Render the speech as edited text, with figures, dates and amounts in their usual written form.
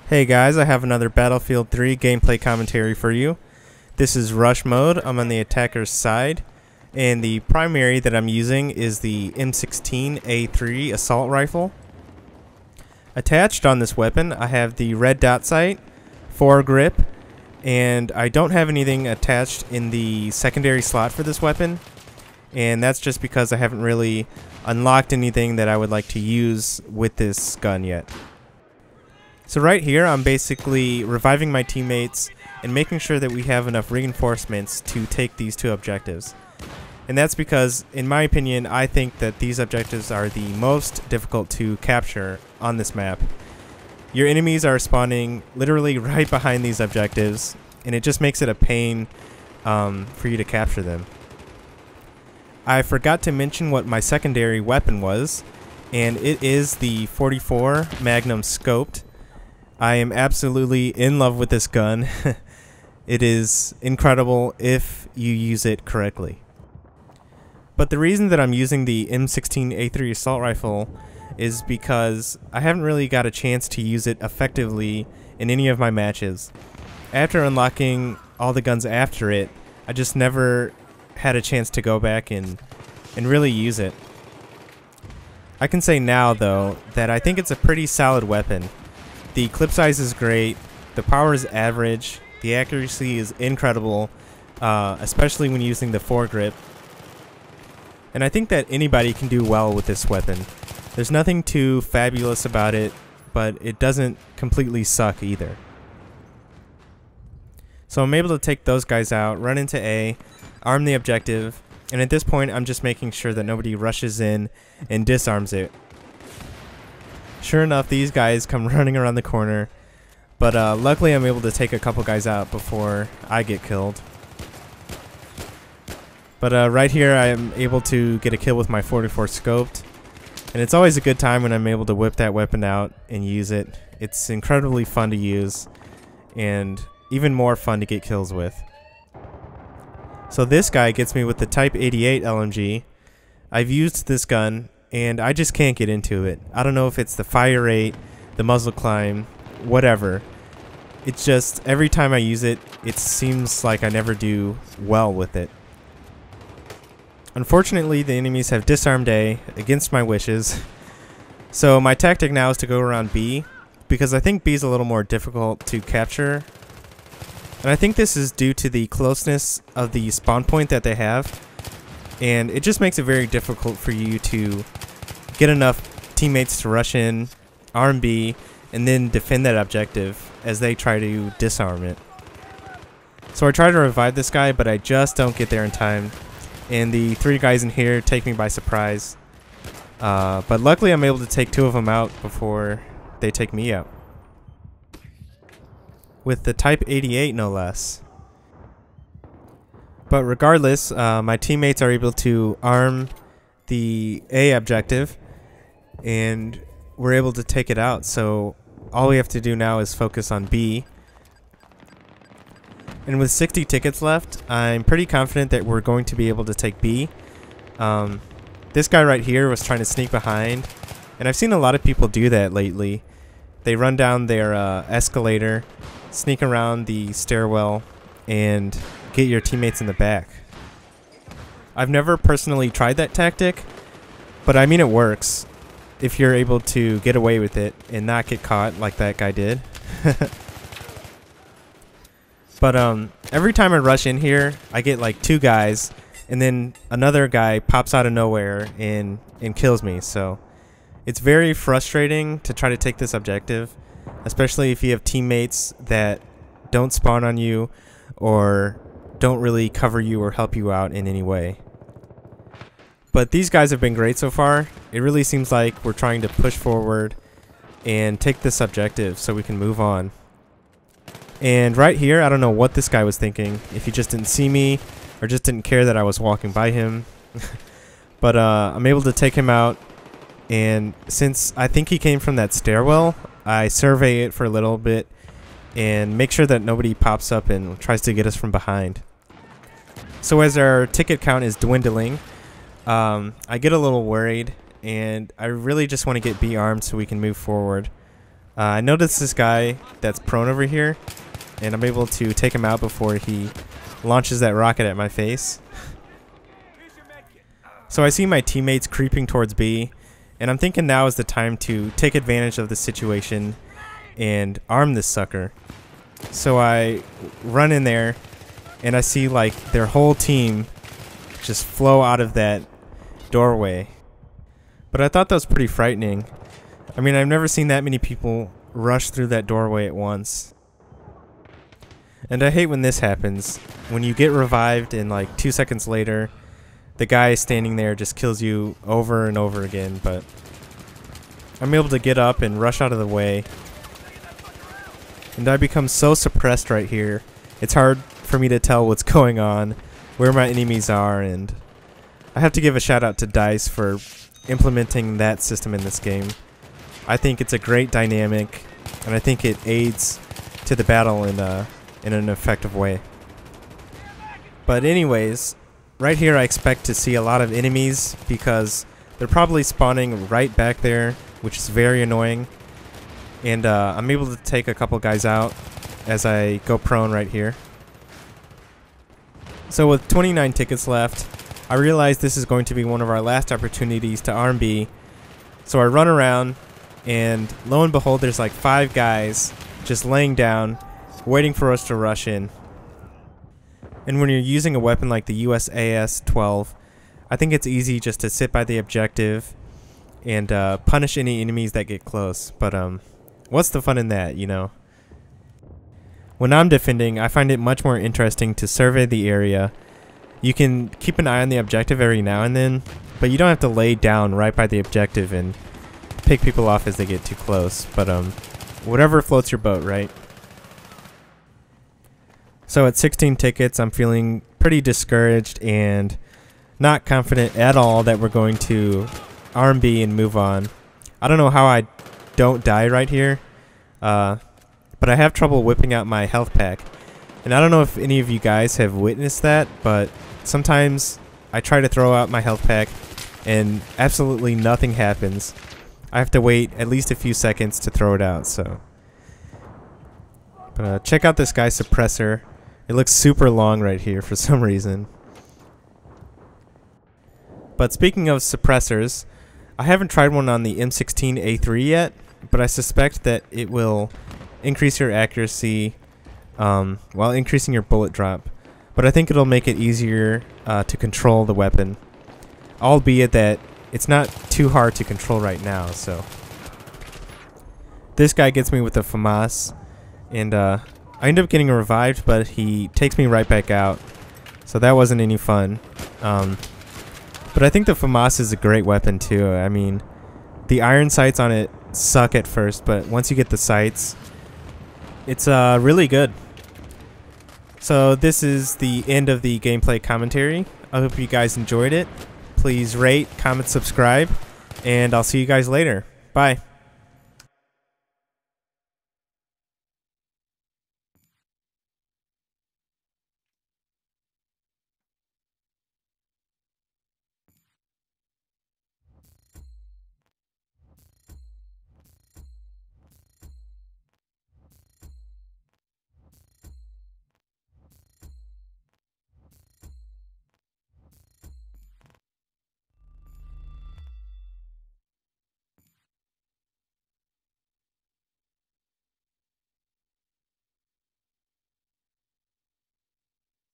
Hey guys, I have another Battlefield 3 gameplay commentary for you. This is Rush Mode. I'm on the attacker's side, and the primary that I'm using is the M16A3 assault rifle. Attached on this weapon, I have the red dot sight, foregrip, and I don't have anything attached in the secondary slot for this weapon, and that's just because I haven't really unlocked anything that I would like to use with this gun yet. So right here, I'm basically reviving my teammates and making sure that we have enough reinforcements to take these two objectives. And that's because, in my opinion, I think that these objectives are the most difficult to capture on this map. Your enemies are spawning literally right behind these objectives, and it just makes it a pain for you to capture them. I forgot to mention what my secondary weapon was, and it is the 44 Magnum Scoped. I am absolutely in love with this gun. It is incredible if you use it correctly. But the reason that I'm using the M16A3 assault rifle is because I haven't really got a chance to use it effectively in any of my matches. After unlocking all the guns after it, I just never had a chance to go back and really use it. I can say now, though, that I think it's a pretty solid weapon. The clip size is great, the power is average, the accuracy is incredible, especially when using the foregrip. And I think that anybody can do well with this weapon. There's nothing too fabulous about it, but it doesn't completely suck either. So I'm able to take those guys out, run into A, arm the objective, and at this point I'm just making sure that nobody rushes in and disarms it. Sure enough, these guys come running around the corner, but luckily I'm able to take a couple guys out before I get killed. But right here I am able to get a kill with my 44 scoped, and it's always a good time when I'm able to whip that weapon out and use it. It's incredibly fun to use, and even more fun to get kills with. So this guy gets me with the Type 88 LMG. I've used this gun, and I just can't get into it. I don't know if it's the fire rate, the muzzle climb, whatever. It's just, every time I use it, it seems like I never do well with it. Unfortunately, the enemies have disarmed A against my wishes. So my tactic now is to go around B, because I think B is a little more difficult to capture. And I think this is due to the closeness of the spawn point that they have. And it just makes it very difficult for you to get enough teammates to rush in, arm B, and then defend that objective as they try to disarm it. So I try to revive this guy, but I just don't get there in time. And the three guys in here take me by surprise. But luckily I'm able to take two of them out before they take me out. With the Type 88 no less. But regardless, my teammates are able to arm the A objective, and we're able to take it out. So all we have to do now is focus on B. And with 60 tickets left, I'm pretty confident that we're going to be able to take B. This guy right here was trying to sneak behind, and I've seen a lot of people do that lately. They run down their escalator, sneak around the stairwell, and get your teammates in the back. I've never personally tried that tactic, but I mean it works if you're able to get away with it and not get caught like that guy did. But every time I rush in here, I get like two guys, and then another guy pops out of nowhere and kills me. So it's very frustrating to try to take this objective, especially if you have teammates that don't spawn on you or don't really cover you or help you out in any way. But these guys have been great so far. It really seems like we're trying to push forward and take this objective so we can move on. And right here, I don't know what this guy was thinking, if he just didn't see me or just didn't care that I was walking by him. But I'm able to take him out, and since I think he came from that stairwell, I survey it for a little bit and make sure that nobody pops up and tries to get us from behind. So as our ticket count is dwindling, I get a little worried, and I really just want to get B armed so we can move forward. I noticed this guy that's prone over here, and I'm able to take him out before he launches that rocket at my face. So I see my teammates creeping towards B, and I'm thinking now is the time to take advantage of the situation and arm this sucker. So I run in there, and I see like their whole team just flow out of that doorway. But I thought that was pretty frightening. I mean, I've never seen that many people rush through that doorway at once. And I hate when this happens. When you get revived and like 2 seconds later, the guy standing there just kills you over and over again. But I'm able to get up and rush out of the way. And I become so suppressed right here. It's hard for me to tell what's going on, where my enemies are, and I have to give a shout out to DICE for implementing that system in this game. I think it's a great dynamic, and I think it aids to the battle in an effective way. But anyways, right here I expect to see a lot of enemies because they're probably spawning right back there, which is very annoying. And I'm able to take a couple guys out as I go prone right here. So with 29 tickets left, I realize this is going to be one of our last opportunities to arm B. So I run around, and lo and behold, there's like 5 guys just laying down, waiting for us to rush in. And when you're using a weapon like the USAS-12, I think it's easy just to sit by the objective and punish any enemies that get close. But what's the fun in that, you know? When I'm defending, I find it much more interesting to survey the area. You can keep an eye on the objective every now and then, but you don't have to lay down right by the objective and pick people off as they get too close. But whatever floats your boat, right? So at 16 tickets, I'm feeling pretty discouraged and not confident at all that we're going to arm B and move on. I don't know how I don't die right here, but I have trouble whipping out my health pack. And I don't know if any of you guys have witnessed that, but sometimes I try to throw out my health pack and absolutely nothing happens. I have to wait at least a few seconds to throw it out. So, but check out this guy's suppressor. It looks super long right here for some reason. But speaking of suppressors, I haven't tried one on the M16A3 yet, but I suspect that it will increase your accuracy while increasing your bullet drop. But I think it'll make it easier to control the weapon, albeit that it's not too hard to control right now. So this guy gets me with the FAMAS, and I end up getting revived, but he takes me right back out, so that wasn't any fun. But I think the FAMAS is a great weapon too. I mean, the iron sights on it suck at first, but once you get the sights, it's really good. So this is the end of the gameplay commentary. I hope you guys enjoyed it. Please rate, comment, subscribe, and I'll see you guys later. Bye.